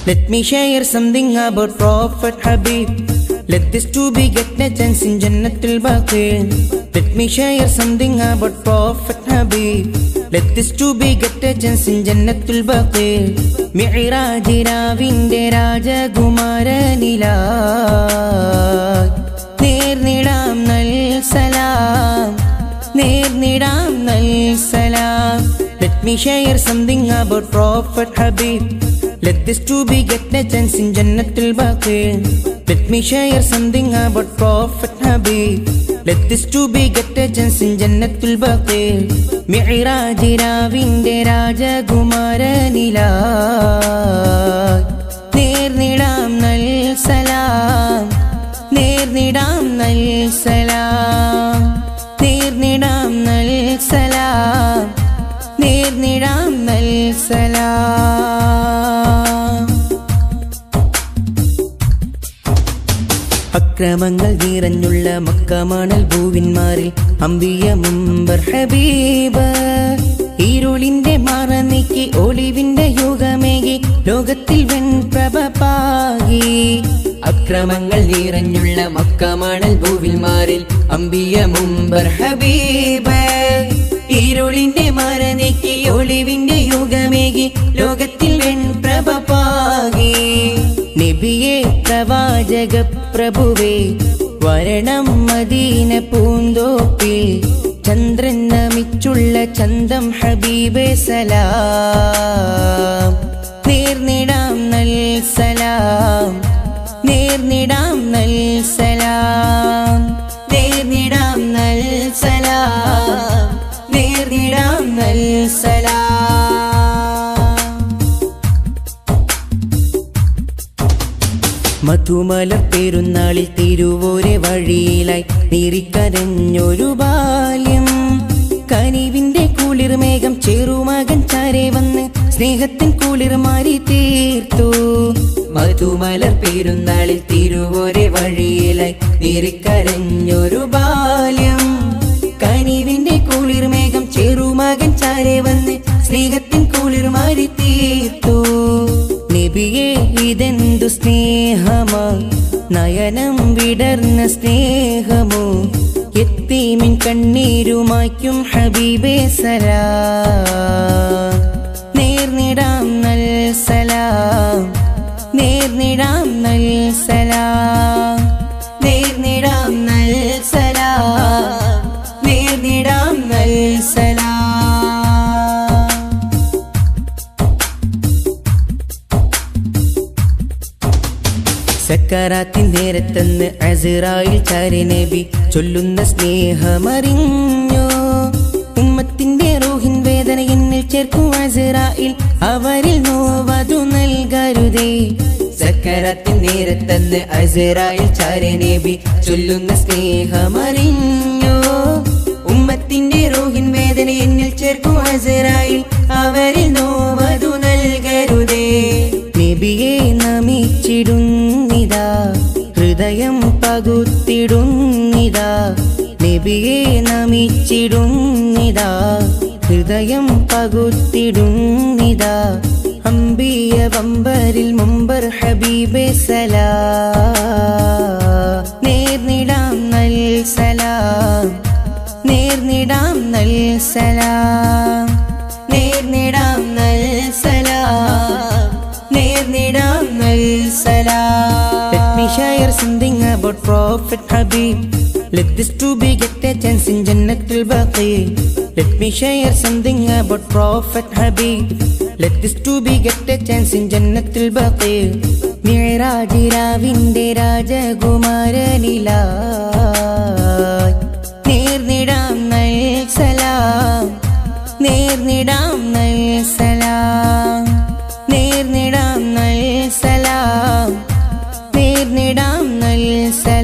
Let me share something about Prophet Habib. Let this to be get a chance in Jannatul Baqi. Let me share something about Prophet Habib. Let this to be get a chance in Jannatul Baqi. Mi'raj Ravinde Raja Gumaranila Ner Nidam Nal Salam Ner Nidam Nal Salam. Let me share something about Prophet Habib. Let this to be get a chance in Jannatul Baqi. Let me share something about Prophet Habib. Let this to be get a chance in Jannatul Baqi. Mi'raj Ravinde Raja Gumaranila Ner Nidam Nal Salam Ner Nidam Nal Salam Ner Nidam Nal Salam Ner Nidam Nal Salam. അക്രമങ്ങൾ നിറഞ്ഞുള്ള മക്കമണൽ ഭൂവിന്മാരിൽ അമ്പിയ മുമ്പർ ഹബീബ് ഇരുളിന്റെ മറ നീക്കി ഒളിവിന്റെ യുഗമേകി ലോകത്തിൽ വെൺപ്രഭ പാകി. അക്രമങ്ങൾ നിറഞ്ഞുള്ള മക്കമണൽ ഭൂവിന്മാരിൽ അമ്പിയ മുമ്പർ ഹബീബ് ഇരുളിന്റെ മറ നീക്കി ഒളിവിന്റെ യുഗമേകി ലോകത്തിൽ വെൺപ്രഭ പാകി. നബിയേ പ്രവാചക പ്രഭുവേ വരണം മദീന പൂന്തോപ്പിൽ ചന്ദ്രൻ നമിച്ചുള്ള ചന്തം ഹബീബേ സലാം. നേർന്നിടാം നൽ സലാം നേർന്നിടാം നൽ സലാം നേർന്നിടാം നൽ സലാം നേർന്നിടാം നൽ സലാം. മധുമലർ പെരുന്നാളിൽ തിരുവോരെ വഴിയിലായി നീറിക്കരഞ്ഞൊരു ബാല്യം. കനിവിന്റെ കുളിർമേഘം ചെറുമകൻ ചാരെ വന്ന് സ്നേഹത്തിൻ കുളിർ മാറി തീർത്തു. മധുമലർ പെരുന്നാളിൽ തിരുവോരെ വഴിയിലായി നീറിക്കരഞ്ഞൊരു ബാല്യം. കനിവിന്റെ കുളിർമേഘം ചെറുമകൻ ചാരെ വന്ന് സ്നേഹത്തിൻ കുളിർ മാറി തീർത്തു. നബിയേ ഇതെന്തു സ്നേഹമോ നയനം വിടർന്ന സ്നേഹമോ യത്തീമിൻ കണ്ണീരുമായ്ക്കും ഹബീബേ സലാം. നേർന്നിടാം നൽ സലാം നേർന്നിടാം നൽ സലാം നേർന്നിടാം നൽ സലാം നേർന്നിടാം നൽ സലാം. സക്കറാത്തിൻ നേരത്തെന്ന് അസ്റായിൽ ചാരി നബി ചൊല്ലുന്ന സ്നേഹമറിഞ്ഞോ. ഉമ്മത്തിന്റെ റൂഹിൻ വേദന എന്നിൽ ചേർക്കും അസ്റായിൽ അവരിൽ നോവതു നൽകരുതേ. സക്കറാത്തിൻ നേരത്തെന്ന് അസ്റായിൽ ചാരി നബി ചൊല്ലുന്ന സ്നേഹമറിഞ്ഞോ. ഉമ്മത്തിന്റെ റൂഹിൻ വേദന എന്നിൽ ചേർക്കും അസ്റായിൽ അവരിൽ നോവതു നൽകരുതേ. നബിയെ നമിച്ചിടുന്നിതാ ഹൃദയം പകുത്തിടുന്നിതാ. നബിയെ നമിച്ചിടുന്നിതാ ഹൃദയം പകുത്തിടുന്നിതാ. അമ്പിയ വമ്പരിൽ മുമ്പർ ഹബീബേ സലാം. നേർന്നിടാം നൽ സലാം നേർന്നിടാം നൽ സലാം നേർന്നിടാം നൽ സലാം നേർന്നിടാം നൽ സലാം. Let me share something about Prophet Habib. Let this to be get a chance in Jannatul Baqi. Let me share something about Prophet Habib. Let this to be get a chance in Jannatul Baqi. Mi'raj Ravinde Raja Gumaranila നേർന്നിടാം നൽ സലാം നേർന്നിടാം നൽ സലാം നേർന്നിടാം നൽ സലാം നേർന്നിടാം നൽ സലാം.